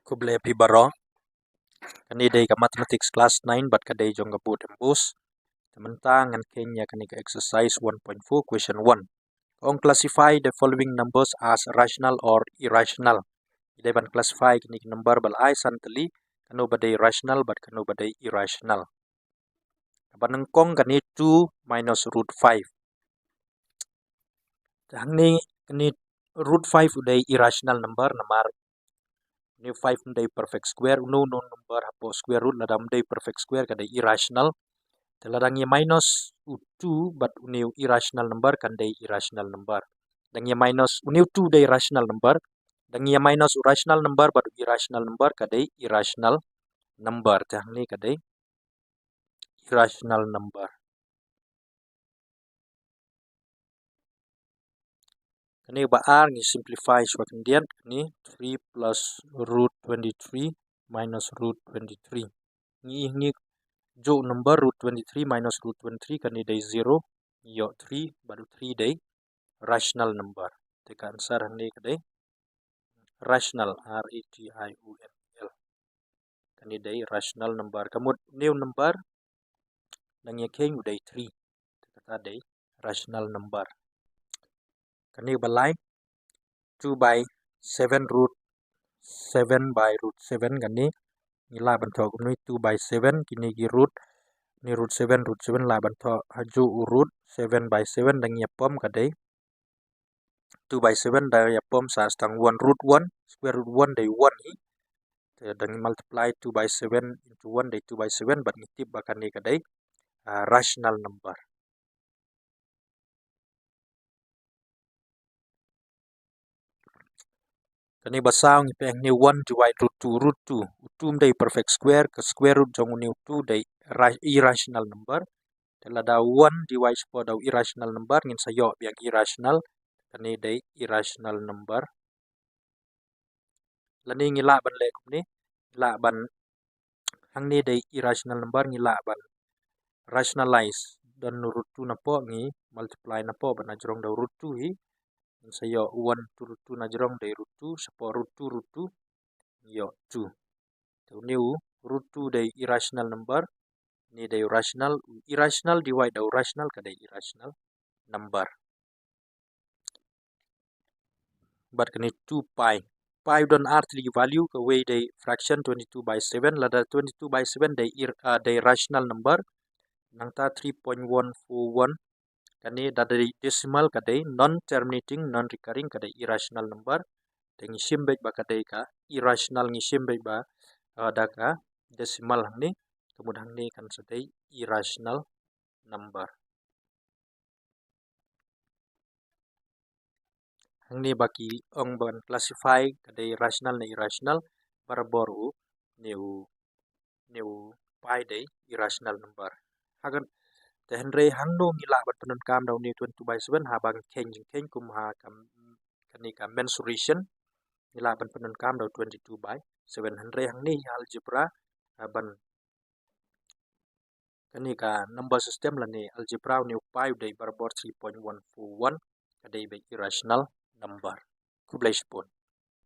Kuble pi baro kani day ka mathematics class 9 but kadai jong ka boot MBOSE tementang ngan kenya kani ka exercise 1.4 question 1 on classify the following numbers as rational or irrational. Ide ban classify kini number bal ai santali kanu badai rational but kanu badai irrational. Banang kong kani 2 minus root 5. Hangni kani root 5 udai irrational number namar ni 5 ndai perfect square no number hapo square root ladam dai perfect square kadai irrational teladang ye minus 2 but uniu irrational number kan dai irrational number dang ye minus uniu 2 dai rational number dang ye minus rational number but irrational number kadai irrational number tang ni kadai irrational number. Kani ba r ni simplify shwa kendian ni 3 plus root 23 minus root 23 ni jo number root 23 minus root 23 kani day 0 yo 3 baru 3 day rational number teka answer ni kadai rational r e t i o n l kani day rational number kamut new number nang ye keng day 3 kata day rational number kani balai 2 by 7 root 7 by root 7 kani nila bantok ni 2 by 7 kini gi root 7 la bantok haju root 7 by 7 dang ye pom kadai 2 by 7 dang ye pom sa stang 1 root 1 square root 1 day 1 hi dan multiply 2 by 7 into 1 day 2 by 7 but ngitip bakan ni kadai rational number. Kani basang ipeng ni 1 divide root 2 2 day perfect square ke square root jong ni 2 day irrational number telada 1 divide po daw irrational number ngin sayo biang irrational kani day irrational number lani ngila ban le ni la ban hang ni day irrational number ngila ban rationalize dan root 2 na po ngi multiply na po ban ajrong daw root 2 hi sayo 1 to root 2 na ajrong day root 2 sapo root 2 yo 2 so new root 2 day irrational number ni day irrational divide daw rational kadai irrational number but kani 2 pi don earthly value ke way day fraction 22 by 7 lada 22 by 7 day rational number nangta 3.141 kani dari decimal kadai non terminating non recurring kadai irrational number tengi simbek ba kadai ka irrational ngi simbek ba daka decimal ni kemudian ni kan sedai irrational number hangni baki ong ban classify kadai rational na irrational baraboru new pi day irrational number hagan Henry hangno ngila bat penun kam daw ni 22 by 7 habang keng kum ha kam kani ka mensuration ngila ban penun kam daw 22 by 7 Henry hangni algebra ban kani ka number system la ni algebra ni pi day barbor 3.141 kadai be irrational number kublai spon